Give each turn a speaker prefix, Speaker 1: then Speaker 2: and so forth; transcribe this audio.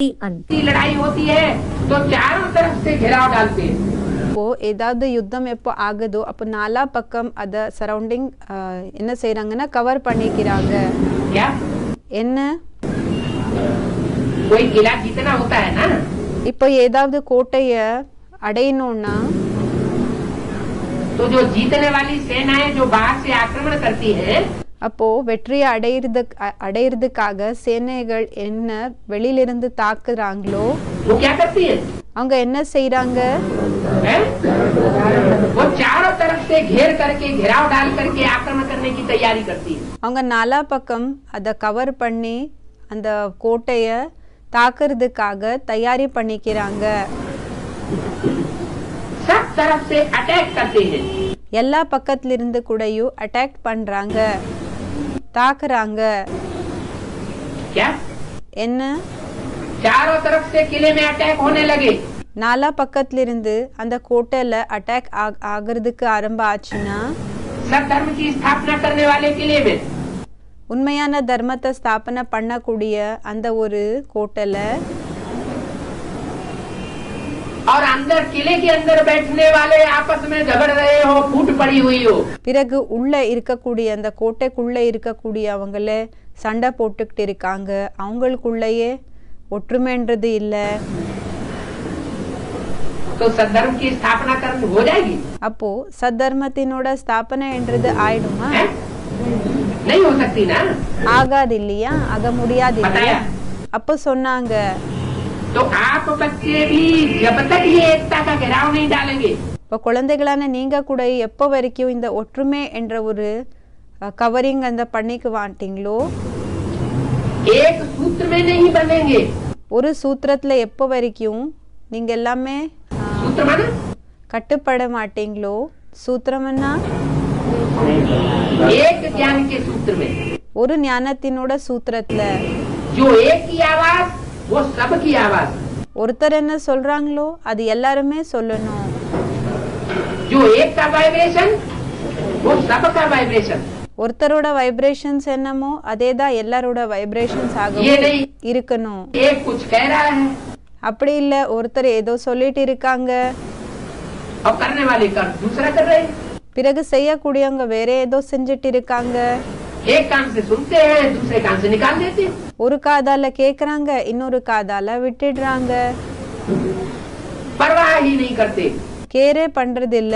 Speaker 1: लड़ाई होती है तो चारों तरफ से घेराव डालते हैं.
Speaker 2: இப்போ ஏதாவது யுத்தம் எப்போ ஆகுதோ அப்போ நாலா பக்கம் அத சரௌண்டிங் என்ன செய்றாங்கன்னா கவர் பண்ணிக்கிறாங்க.
Speaker 1: क्या
Speaker 2: என்ன
Speaker 1: कोई किला जीतना होता है ना,
Speaker 2: இப்போ ஏதாவது கோட்டைய அடையணும்னா
Speaker 1: तो जो जीतने वाली सेनाएं जो बाहर से आक्रमण करती हैं,
Speaker 2: அப்போ வெற்றியை அடையிறதுக்காக சேனைகள் என்ன வெளியிலிருந்து தாக்குறாங்களோ
Speaker 1: वो क्या करती है?
Speaker 2: அவங்க என்ன செய்றாங்க?
Speaker 1: हैं? वो चारों तरफ से घेर करके घेराव डाल करके आक्रमण करने की तैयारी करती है.
Speaker 2: அவங்க நாலா பக்கம் அத கவர் பண்ணி அந்த கோட்டைய தாக்குறதுக்காக தயாரி பண்ணிக்கிறாங்க.
Speaker 1: सब तरफ से अटैक करते हैं.
Speaker 2: எல்லா பக்கத்துல இருந்து கூடயும் அட்டாக் பண்றாங்க, தாக்குறாங்க.
Speaker 1: क्या
Speaker 2: என்ன
Speaker 1: चारों तरफ से किले में अटैक होने लगे,
Speaker 2: நாலா பக்கத்துல இருந்து அந்த கோட்டையில அட்டாக் ஆகிறதுக்கு ஆரம்ப ஆச்சுன்னா
Speaker 1: सब धर्म की स्थापना करने वाले किले में
Speaker 2: உண்மையான தர்மத்தை ஸ்தாபனை பண்ணக்கூடிய அந்த ஒரு கோட்டையில
Speaker 1: और अंदर किले के अंदर बैठने वाले आपस में झगड़ रहे हो, फूट पड़ी हुई हो,
Speaker 2: பிறகு உள்ள இருக்கக்கூடிய அந்த கோட்டைக்குள்ள இருக்கக்கூடிய அவங்களே சண்டை போட்டுக்கிட்டு இருக்காங்க. அவங்களுக்குள்ளேயே ஒற்றுமைன்றது இல்ல.
Speaker 1: तो सद्धर्म की स्थापना करनी हो जाएगी?
Speaker 2: அப்போ சத்தர்மத்தினோட ஸ்தாபனைன்றது ஆயிடுமா?
Speaker 1: हैं? नहीं हो सकती ना.
Speaker 2: ஆகாது இல்லையா? ஆக முடியாது இல்லையா? அப்போ சொன்னாங்க
Speaker 1: तो आप बच्चे भी जब तक ये एकता का घेराव नहीं डालेंगे,
Speaker 2: இப்போ குழந்தைகளான நீங்க கூட எப்போ வரைக்கும் இந்த ஒற்றுமை என்ற ஒரு கவரிங் அந்த பண்ணிக்க மாட்டீங்களோ,
Speaker 1: एक सूत्र में नहीं बनेंगे.
Speaker 2: ஒரு சூத்திரத்துல எப்போ வரைக்கும் நீங்க எல்லாமே
Speaker 1: सूत्र माना
Speaker 2: கட்டுப்பட மாட்டீங்களோ, சூத்திரம்னா
Speaker 1: एक ज्ञान के सूत्र में
Speaker 2: ஒரு ஞானத்தினோட சூத்திரத்துல
Speaker 1: जो एक की आवाज वो सब की आवाज,
Speaker 2: ஒருத்தர் என்ன சொல்றாங்களோ அது எல்லாருமே சொல்லணும்.
Speaker 1: जो एक का वाइब्रेशन वो सब का वाइब्रेशन.
Speaker 2: ஒருத்தரோட வைப்ரேஷன்ஸ் என்னமோ அதேதான் எல்லாரோட வைப்ரேஷன்ஸ்
Speaker 1: ये
Speaker 2: ஆகவும்
Speaker 1: नहीं
Speaker 2: இருக்கணும்.
Speaker 1: एक कुछ कह रहा है
Speaker 2: அப்படி இல்ல ஒருத்தர் ஏதோ சொல்லிட்டு இருக்காங்க,
Speaker 1: और करने वाले का दूसरा कर रहे हैं.
Speaker 2: பிறகு செய்யக்கூடியவங்க வேற ஏதோ செஞ்சுட்டு இருக்காங்க.
Speaker 1: एक कान से सुनते हैं, दूसरे कान से निकाल देते हैं.
Speaker 2: ஒரு காதால கேக்குறாங்க, இன்னொரு காதால விட்டுடுறாங்க,
Speaker 1: परवाह ही नहीं करते.
Speaker 2: கேரே பண்றது இல்ல.